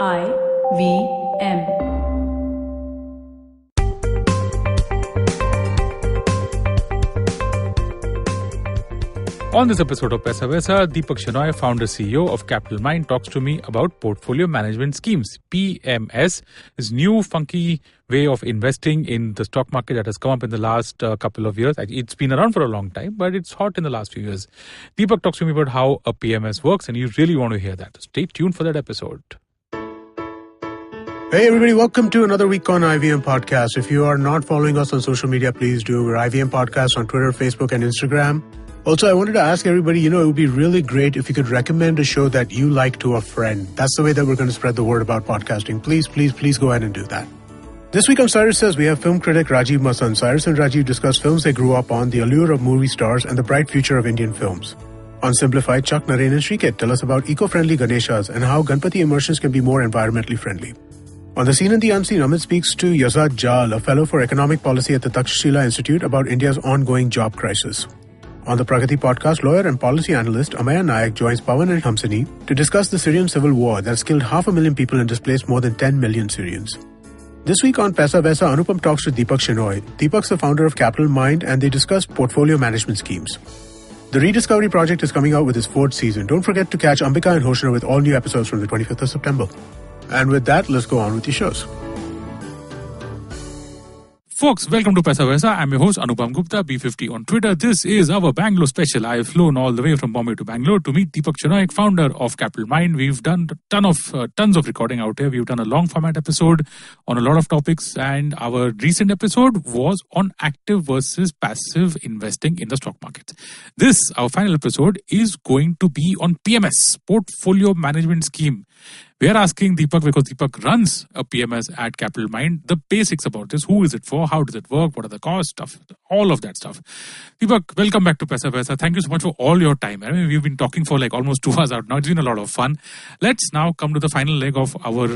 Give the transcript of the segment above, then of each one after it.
IVM. On this episode of Paisa, Vaisa, Deepak Shenoy, founder CEO of Capitalmind, talks to me about portfolio management schemes. PMS is new funky way of investing in the stock market that has come up in the last couple of years. It's been around for a long time, but it's hot in the last few years. Deepak talks to me about how a PMS works, and you really want to hear that. Stay tuned for that episode. Hey everybody, welcome to another week on IVM Podcast. If you are not following us on social media, please do. We're IVM Podcast on Twitter, Facebook, and Instagram. Also, I wanted to ask everybody, it would be really great if you could recommend a show that you like to a friend. That's the way that we're going to spread the word about podcasting. Please go ahead and do that. This week on Cyrus Says, we have film critic Rajiv Masan. Cyrus and Rajiv discuss films they grew up on, the allure of movie stars, and the bright future of Indian films. On Simplified, Chuck, Naren, and Shrikit tell us about eco-friendly Ganeshas and how Ganpati immersions can be more environmentally friendly. On The Seen and the Unseen, Amit speaks to Yazad Jal, a fellow for economic policy at the Takshashila Institute, about India's ongoing job crisis. On the Pragati podcast, lawyer and policy analyst Amaya Nayak joins Pawan and Hamsani to discuss the Syrian civil war that's killed 500,000 people and displaced more than 10 million Syrians. This week on Paisa Vaisa, Anupam talks to Deepak Shenoy. Deepak's the founder of Capitalmind, and they discuss portfolio management schemes. The Rediscovery Project is coming out with its 4th season. Don't forget to catch Ambika and Hoshna with all new episodes from the 25th of September. And with that, let's go on with the shows. Folks, welcome to Paisa Vaisa. I'm your host Anupam Gupta, B50 on Twitter. This is our Bangalore special. I've flown all the way from Bombay to Bangalore to meet Deepak Shenoy, founder of Capitalmind. We've done tons of recording out here. We've done a long format episode on a lot of topics, and our recent episode was on active versus passive investing in the stock market. This, our final episode, is going to be on PMS, Portfolio Management Scheme. We are asking Deepak, because Deepak runs a PMS at Capitalmind, the basics about this. Who is it for? How does it work? What are the costs? Stuff, all of that stuff. Deepak, welcome back to Paisa Vaisa. Thank you so much for all your time. I mean, we've been talking for like almost 2 hours out now. It's been a lot of fun. Let's now come to the final leg of our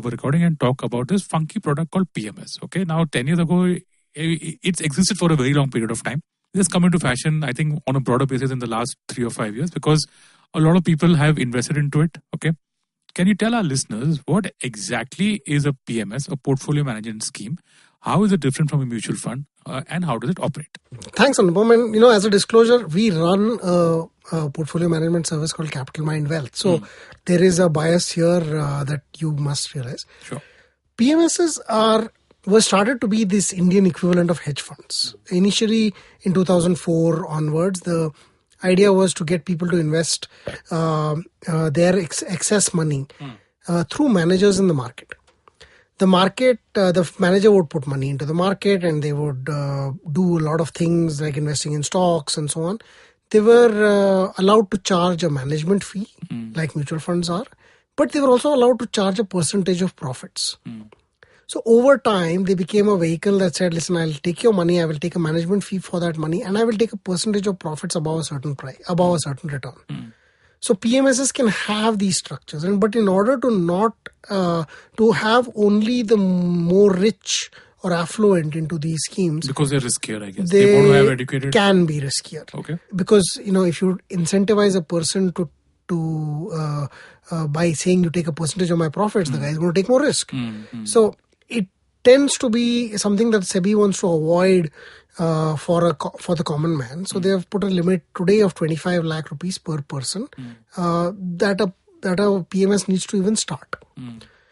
recording and talk about this funky product called PMS. Okay, now 10 years ago, it's existed for a very long period of time. It has come into fashion, I think, on a broader basis in the last 3 or 5 years, because a lot of people have invested into it. Okay. Can you tell our listeners what exactly is a PMS, a portfolio management scheme? How is it different from a mutual fund, and how does it operate? Thanks, Anupam. And, as a disclosure, we run a portfolio management service called Capitalmind Wealth. So there is a bias here that you must realize. Sure. PMSs were started to be this Indian equivalent of hedge funds. Initially, in 2004 onwards, the idea was to get people to invest their excess money through managers in the market. The manager would put money into the market, and they would do a lot of things like investing in stocks and so on. They were allowed to charge a management fee like mutual funds are, but they were also allowed to charge a percentage of profits. So over time, they became a vehicle that said, listen, I'll take your money, I will take a management fee for that money, and I will take a percentage of profits above a certain price, above a certain return. So PMSs can have these structures, but in order to not to have only the more rich or affluent into these schemes, because they're riskier, I guess. They want to have educated. Can be riskier. Okay. Because if you incentivize a person to by saying you take a percentage of my profits, the guy is going to take more risk. So it tends to be something that SEBI wants to avoid for the common man. So they have put a limit today of 25 lakh rupees per person that a PMS needs to even start.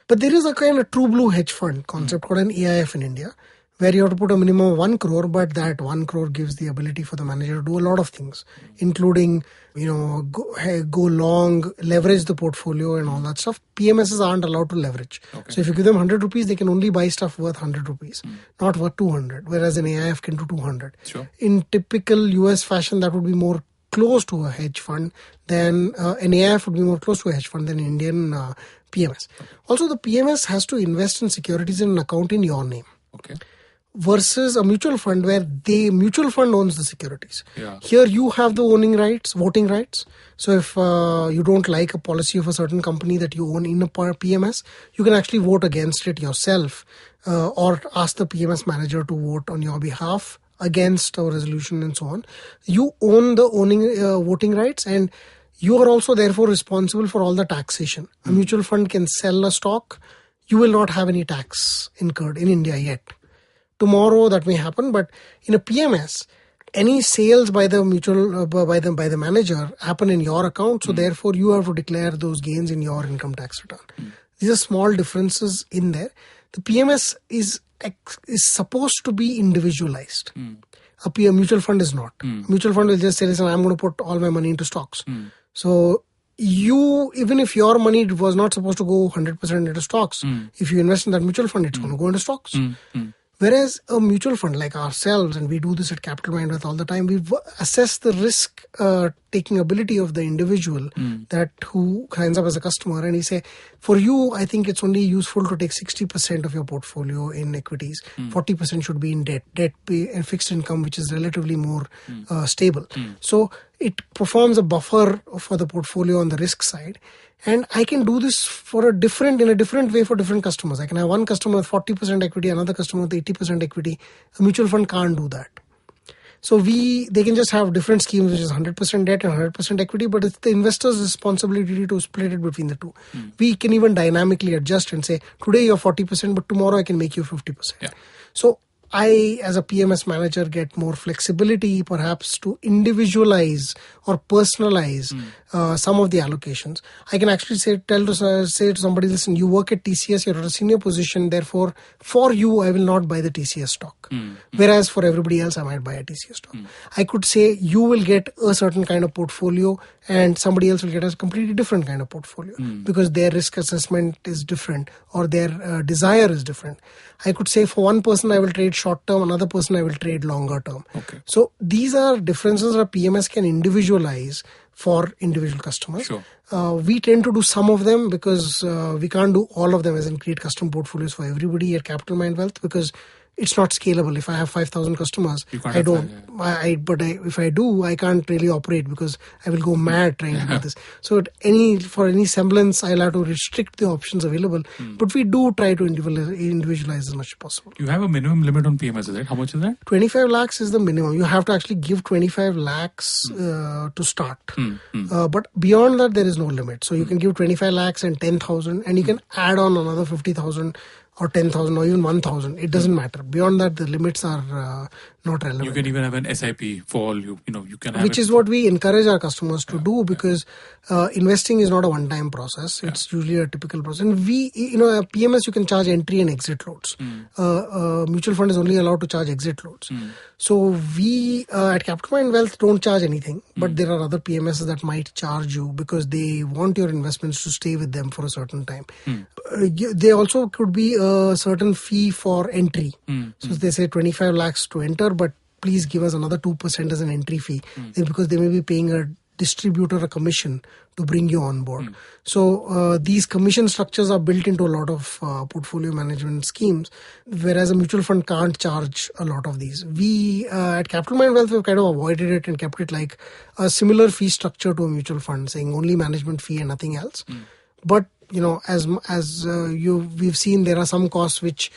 But there is a kind of true blue hedge fund concept called an AIF in India, where you have to put a minimum of 1 crore, but that 1 crore gives the ability for the manager to do a lot of things, including, go long, leverage the portfolio and all that stuff. PMSs aren't allowed to leverage. Okay. So if you give them 100 rupees, they can only buy stuff worth 100 rupees, not worth 200, whereas an AIF can do 200. Sure. In typical US fashion, that would be more close to a hedge fund than an AIF would be more close to a hedge fund than Indian PMS. Okay. Also, the PMS has to invest in securities in an account in your name. Okay. Versus a mutual fund where the mutual fund owns the securities. Yeah. Here you have the voting rights. So if you don't like a policy of a certain company that you own in a PMS, you can actually vote against it yourself or ask the PMS manager to vote on your behalf against a resolution and so on. You own the voting rights, and You are also therefore responsible for all the taxation. A mutual fund can sell a stock. You will not have any tax incurred in India yet. Tomorrow that may happen, but in a PMS, any sales by the mutual by the manager happen in your account. So therefore, you have to declare those gains in your income tax return. These are small differences in there. The PMS is supposed to be individualized. A mutual fund is not. Mutual fund will just say, listen, I'm going to put all my money into stocks. So even if your money was not supposed to go 100% into stocks, if you invest in that mutual fund, it's going to go into stocks. Whereas a mutual fund like ourselves, and we do this at Capitalmind with all the time, we assess the risk taking ability of the individual that who signs up as a customer, and we say, for you, I think it's only useful to take 60% of your portfolio in equities. 40% should be in debt and fixed income, which is relatively more stable. So it performs a buffer for the portfolio on the risk side. And I can do this in a different way for different customers. I can have one customer with 40% equity, another customer with 80% equity. A mutual fund can't do that. So they can just have different schemes, which is 100% debt and 100% equity, but it's the investor's responsibility to split it between the two. We can even dynamically adjust and say, today you're 40%, but tomorrow I can make you 50%. Yeah. So I, as a PMS manager, get more flexibility perhaps to individualize or personalize some of the allocations. I can actually say to somebody, listen, you work at TCS, you're at a senior position, therefore for you, I will not buy the TCS stock. Whereas for everybody else, I might buy a TCS stock. I could say you will get a certain kind of portfolio and somebody else will get a completely different kind of portfolio because their risk assessment is different or their desire is different. I could say for one person, I will trade short term, another person I will trade longer term. Okay. So these are differences that PMS can individualize for individual customers. Sure. We tend to do some of them because we can't do all of them, as in create custom portfolios for everybody at Capitalmind Wealth, because it's not scalable. If I have 5,000 customers, I don't. If I do, I can't really operate because I will go mad trying to do this. So for any semblance, I'll have to restrict the options available. But we do try to individualize as much as possible. You have a minimum limit on PMS, is it? How much is that? 25 lakhs is the minimum. You have to actually give 25 lakhs to start. But beyond that, there is no limit. So you can give 25 lakhs and 10,000, and you can add on another 50,000 or 10,000 or even 1,000. It doesn't matter. Beyond that, the limits are not relevant. You can even have an SIP for all you can have. Which is what we encourage our customers to do, because investing is not a one-time process. It's usually a typical process. And a PMS, you can charge entry and exit loads. Mutual fund is only allowed to charge exit loads. So we at Capitalmind Wealth don't charge anything, but there are other PMSs that might charge you because they want your investments to stay with them for a certain time. They also could be a certain fee for entry. So they say 25 lakhs to enter, but please give us another 2% as an entry fee, because they may be paying a distributor a commission to bring you on board. So these commission structures are built into a lot of portfolio management schemes, whereas a mutual fund can't charge a lot of these. We at Capitalmind Wealth, we've kind of avoided it and kept it like a similar fee structure to a mutual fund, saying only management fee and nothing else. But as we've seen, there are some costs which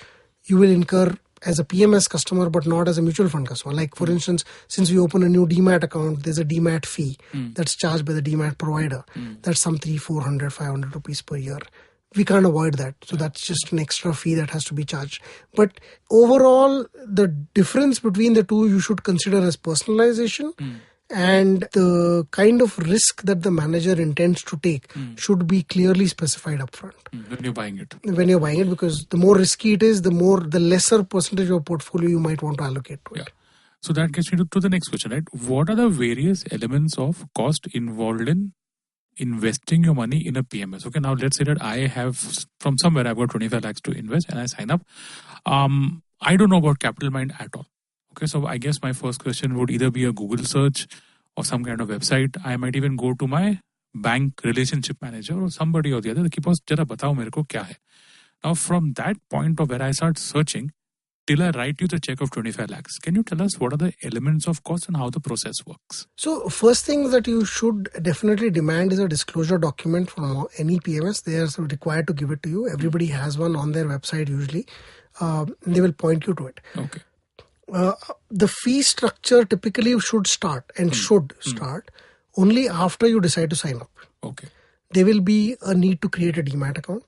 you will incur as a PMS customer, but not as a mutual fund customer. Like, for instance, since we open a new DMAT account, there's a DMAT fee that's charged by the DMAT provider. That's some 300, 400, 500 rupees per year. We can't avoid that. So that's just an extra fee that has to be charged. But overall, the difference between the two you should consider as personalization. And the kind of risk that the manager intends to take should be clearly specified upfront. When you're buying it. Because the more risky it is, the lesser percentage of portfolio you might want to allocate to it. So that gets me to the next question, right? What are the various elements of cost involved in investing your money in a PMS? Okay, now let's say that I have, from somewhere, I've got 25 lakhs to invest and I sign up. I don't know about Capitalmind at all. Okay, so I guess my first question would either be a Google search or some kind of website. I might even go to my bank relationship manager or somebody or the other. Jara batao mere ko kya hai. Now, from that point of where I start searching till I write you the check of 25 lakhs, can you tell us what are the elements of cost and how the process works? So, first thing that you should definitely demand is a disclosure document from any PMS. They are required to give it to you. Everybody has one on their website usually. They will point you to it. Okay. The fee structure typically should start only after you decide to sign up. Okay. There will be a need to create a Demat account.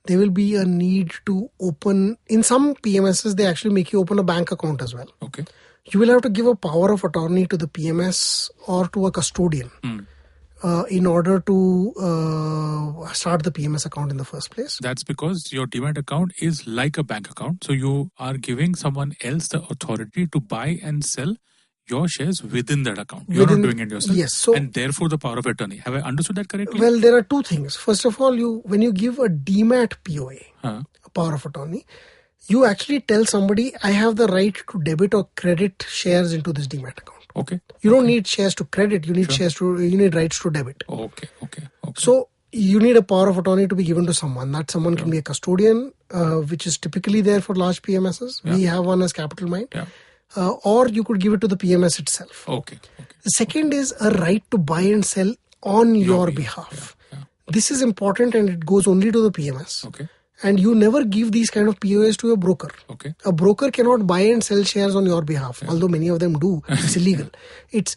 There will be a need to open, in some PMSs, they actually make you open a bank account as well. Okay. You will have to give a power of attorney to the PMS or to a custodian in order to start the PMS account in the first place. That's because your Demat account is like a bank account. So you are giving someone else the authority to buy and sell your shares within that account. You're not doing it yourself. Yes. So, and therefore the power of attorney. Have I understood that correctly? Well, there are two things. First of all, when you give a Demat POA, a power of attorney, you actually tell somebody, I have the right to debit or credit shares into this Demat account. Okay. You don't need shares to credit. You need you need rights to debit. Okay. So you need a power of attorney to be given to someone. That someone can be a custodian, which is typically there for large PMSs. We have one as Capitalmind. Or you could give it to the PMS itself. Okay. The second is a right to buy and sell on your behalf. This is important and it goes only to the PMS. Okay. And you never give these kind of POAs to a broker. Okay. A broker cannot buy and sell shares on your behalf, although many of them do. It's illegal. It's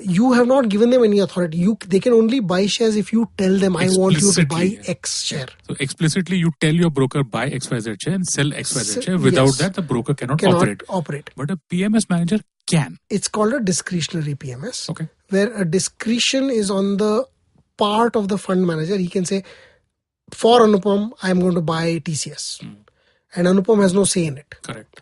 you have not given them any authority. They can only buy shares if you tell them, I want you to buy X share. So explicitly you tell your broker buy XYZ share and sell XYZ share. Without that, the broker cannot operate. But a PMS manager can. It's called a discretionary PMS. Okay. Where a discretion is on the part of the fund manager. He can say, for Anupam, I'm going to buy TCS. And Anupam has no say in it. Correct.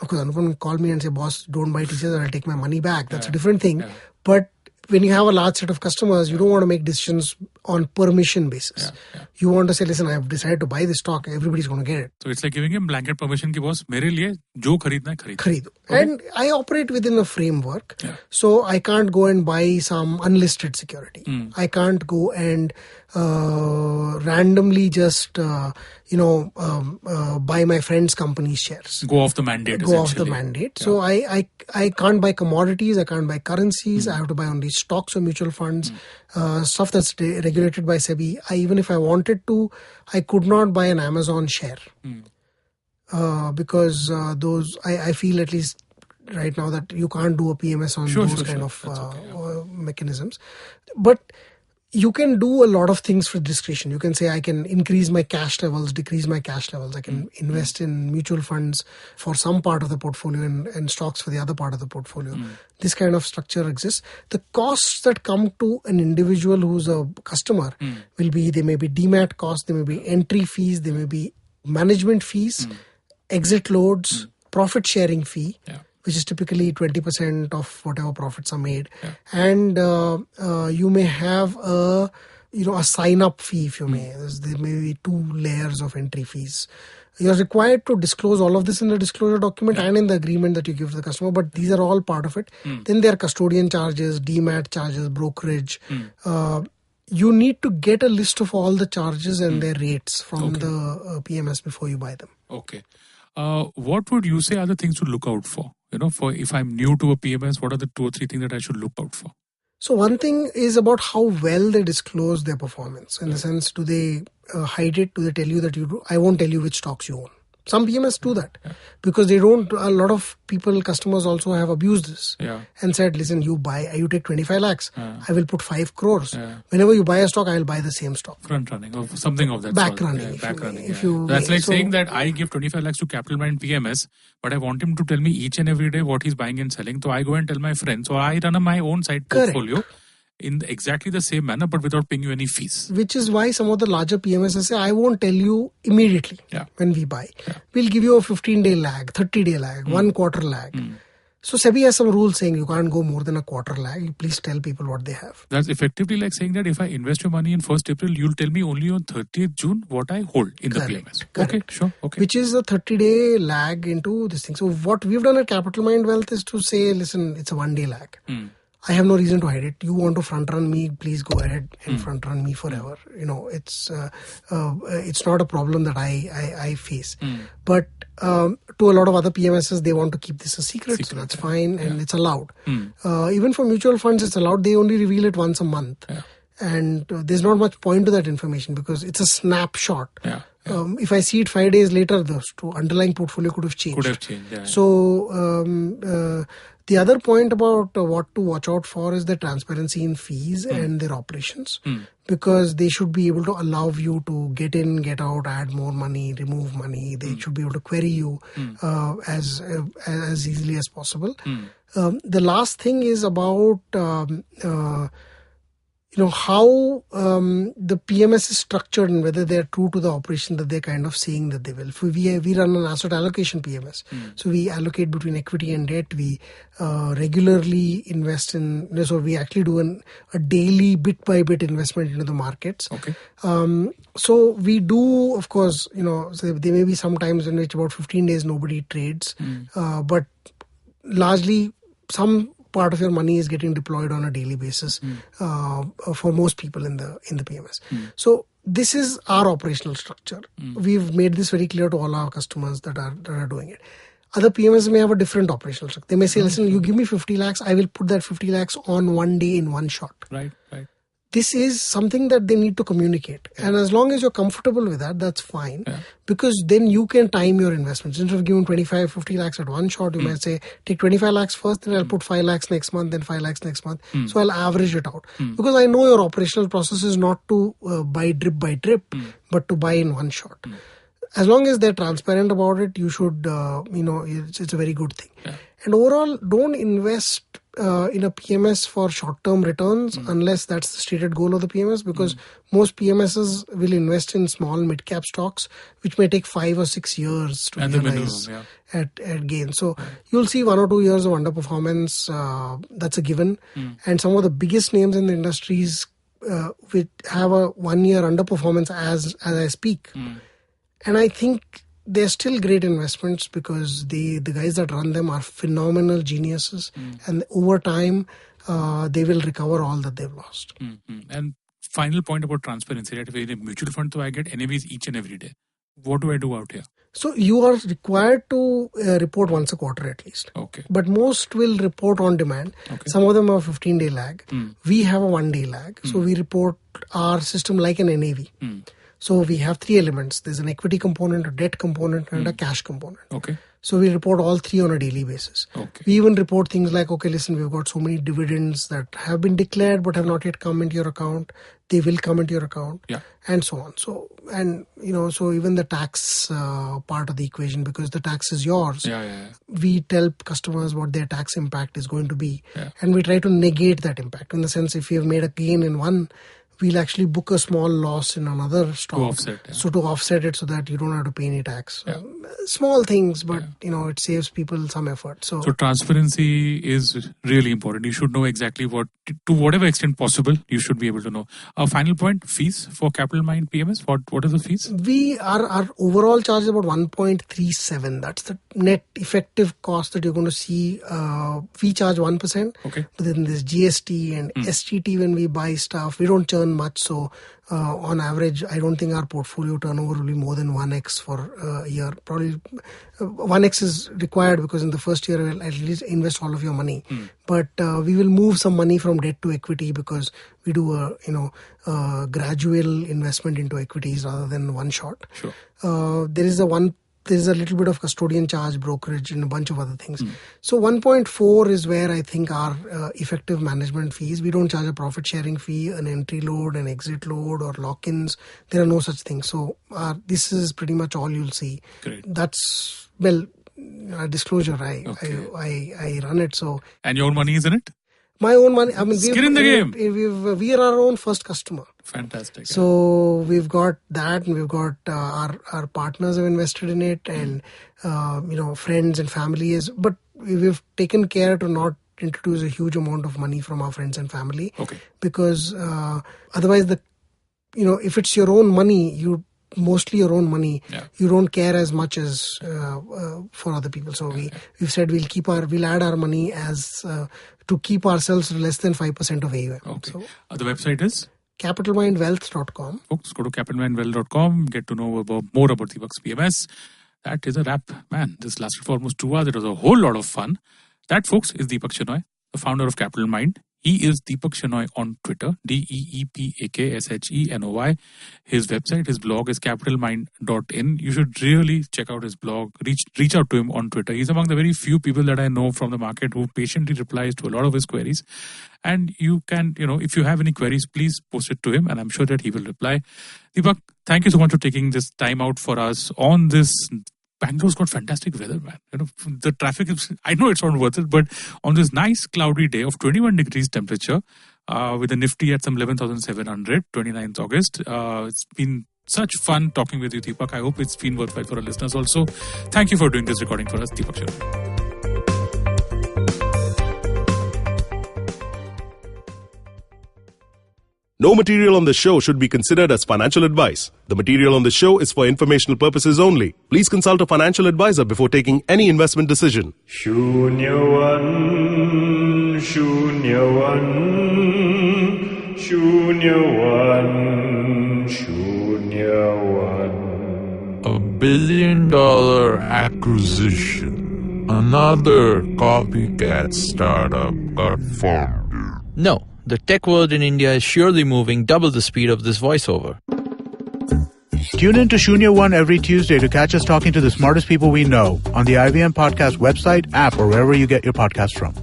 Of course, Anupam will call me and say, boss, don't buy TCS or I'll take my money back. That's a different thing. But when you have a large set of customers, you don't want to make decisions on permission basis. You want to say, listen, I've decided to buy this stock. Everybody's going to get it. So it's like giving him blanket permission ki boss, mere liye jo kharidna hai kharid. And I operate within a framework. So I can't go and buy some unlisted security. I can't go and randomly just buy my friend's company's shares. Go off the mandate. So I can't buy commodities, I can't buy currencies, I have to buy only stocks or mutual funds, stuff that's regulated by SEBI. Even if I wanted to, I could not buy an Amazon share because those I feel at least right now that you can't do a PMS on those kind of mechanisms. But you can do a lot of things with discretion. You can say, I can increase my cash levels, decrease my cash levels. I can invest in mutual funds for some part of the portfolio and stocks for the other part of the portfolio. This kind of structure exists. The costs that come to an individual who's a customer will be, they may be Demat costs, there may be entry fees, there may be management fees, exit loads, profit sharing fee. Which is typically 20% of whatever profits are made. And you may have a sign-up fee, if you may. There may be 2 layers of entry fees. You're required to disclose all of this in the disclosure document and in the agreement that you give to the customer, but these are all part of it. Then there are custodian charges, Demat charges, brokerage. You need to get a list of all the charges and their rates from the PMS before you buy them. Okay. What would you say are the things to look out for? For if I'm new to a PMS, what are the 2 or 3 things that I should look out for? So one thing is about how well they disclose their performance. In the sense, do they hide it? Do they tell you that I won't tell you which stocks you own? Some PMS do that because they don't. A lot of customers also have abused this and said, listen, you take 25 lakhs, I will put 5 crores. Whenever you buy a stock, I will buy the same stock. Front running or something of that back sort. Running. That's like saying that I give 25 lakhs to Capitalmind PMS, but I want him to tell me each and every day what he's buying and selling. So I go and tell my friends, or I run my own side portfolio in exactly the same manner, but without paying you any fees. Which is why some of the larger PMSs say, I won't tell you immediately when we buy. We'll give you a 15-day lag, 30-day lag, 1 quarter lag. So SEBI has some rules saying you can't go more than a quarter lag. You please tell people what they have. That's effectively like saying that if I invest your money in 1st April, you'll tell me only on 30th June what I hold in the PMS. Okay, sure. Okay. Which is a 30-day lag into this thing. So what we've done at Capitalmind Wealth is to say, listen, it's a 1-day lag. I have no reason to hide it. You want to front run me, please go ahead and front run me forever. It's not a problem that I face. But to a lot of other PMSs, they want to keep this a secret. So that's fine and it's allowed. Even for mutual funds, it's allowed. They only reveal it once a month. And there's not much point to that information because it's a snapshot. If I see it 5 days later, the underlying portfolio could have changed. So the other point about what to watch out for is the transparency in fees and their operations, because they should be able to allow you to get in, get out, add more money, remove money. They should be able to query you as easily as possible. The last thing is about how the PMS is structured and whether they're true to the operation that they're kind of saying that they will. We run an asset allocation PMS. So we allocate between equity and debt. We regularly invest in, so we actually do a daily bit by bit investment into the markets. Okay. So we do, of course, so there may be some times in which about 15 days nobody trades, but largely some part of your money is getting deployed on a daily basis for most people in the PMS. So this is our operational structure. We've made this very clear to all our customers that are doing it. Other PMS may have a different operational structure. They may say, listen, you give me 50 lakhs, I will put that 50 lakhs on one day in one shot. Right. This is something that they need to communicate. And as long as you're comfortable with that, that's fine. Because then you can time your investments. Instead of giving 25, 50 lakhs at one shot, you might say, take 25 lakhs first, then I'll put 5 lakhs next month, then 5 lakhs next month. So I'll average it out. Because I know your operational process is not to buy drip by drip, but to buy in one shot. As long as they're transparent about it, you should, it's a very good thing. And overall, don't invest in a PMS for short-term returns unless that's the stated goal of the PMS, because most PMSs will invest in small mid-cap stocks, which may take 5 or 6 years to realize at gain. So you'll see 1 or 2 years of underperformance. That's a given. And some of the biggest names in the industries which have a 1 year underperformance as I speak. And I think they're still great investments because the guys that run them are phenomenal geniuses. And over time, they will recover all that they've lost. And final point about transparency, right? If in a mutual fund, so I get NAVs each and every day. What do I do out here? So you are required to report once a quarter at least. Okay. But most will report on demand. Okay. Some of them have a 15-day lag. We have a 1-day lag. So we report our system like an NAV. So we have 3 elements. There's an equity component, a debt component, and a cash component. Okay. So we report all 3 on a daily basis. Okay. We even report things like, okay, listen, we've got so many dividends that have been declared but have not yet come into your account. They will come into your account, and so on. So, and so even the tax part of the equation, because the tax is yours, we tell customers what their tax impact is going to be, and we try to negate that impact in the sense if you have made a gain in one, we'll actually book a small loss in another stock. To offset. So to offset it so that you don't have to pay any tax. Small things, but it saves people some effort. So transparency is really important. You should know exactly what, to whatever extent possible, you should be able to know. Final point, fees for Capitalmind PMS. What are the fees? Our overall charge is about 1.37. That's the net effective cost that you're going to see. We charge 1%. Okay. But then there's GST and STT when we buy stuff. We don't churn much, so on average I don't think our portfolio turnover will be more than 1x for a year. Probably 1x is required because in the first year we'll at least invest all of your money, but we will move some money from debt to equity because we do a gradual investment into equities rather than one shot. Sure. There's a little bit of custodian charge, brokerage, and a bunch of other things. So 1.4 is where I think our effective management fees. We don't charge a profit sharing fee, an entry load, an exit load, or lock-ins. There are no such things. So this is pretty much all you'll see. Great. That's, disclosure. I run it. So. And your money is in it? My own money. I mean, skin in the game. We are our own first customer. Fantastic. So we've got that, and we've got our partners have invested in it, and friends and family is. But we've taken care to not introduce a huge amount of money from our friends and family. Okay. Because otherwise, if it's your own money, mostly your own money, you don't care as much as for other people. So we've said we'll add our money as to keep ourselves less than 5% of AUM. Okay. So, the website is Capitalmindwealth.com. Folks, go to capitalmindwealth.com, get to know more about Deepak's PMS. That is a wrap. Man, this lasted for almost 2 hours. It was a whole lot of fun. That, folks, is Deepak Shenoy, the founder of Capitalmind. He is Deepak Shenoy on Twitter, DeepakShenoy. His website, his blog is capitalmind.in. You should really check out his blog. Reach out to him on Twitter. He's among the very few people that I know from the market who patiently replies to a lot of his queries. And you can, if you have any queries, please post it to him, and I'm sure that he will reply. Deepak, thank you so much for taking this time out for us on this. Bangalore's got fantastic weather, man. The traffic is, I know it's not worth it, but on this nice cloudy day of 21 degrees temperature, with the Nifty at some 11,700, 29th August, it's been such fun talking with you, Deepak. I hope it's been worthwhile for our listeners also. Thank you for doing this recording for us, Deepak Shenoy. No material on the show should be considered as financial advice. The material on the show is for informational purposes only. Please consult a financial advisor before taking any investment decision. Shunyavan, Shunyavan, Shunyavan, Shunyavan. $1 billion acquisition. Another copycat startup got formed. No. The tech world in India is surely moving double the speed of this voiceover. Tune in to Shunya One every Tuesday to catch us talking to the smartest people we know on the IVM Podcast website, app, or wherever you get your podcasts from.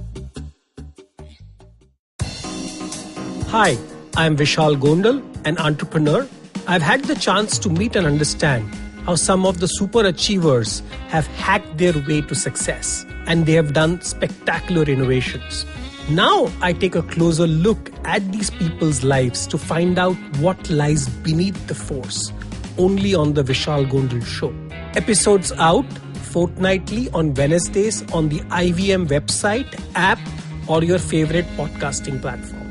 Hi, I'm Vishal Gondal, an entrepreneur. I've had the chance to meet and understand how some of the super achievers have hacked their way to success, and they have done spectacular innovations. Now I take a closer look at these people's lives to find out what lies beneath the force, only on the Vishal Gondal Show. Episodes out fortnightly on Wednesdays on the IVM website, app, or your favorite podcasting platform.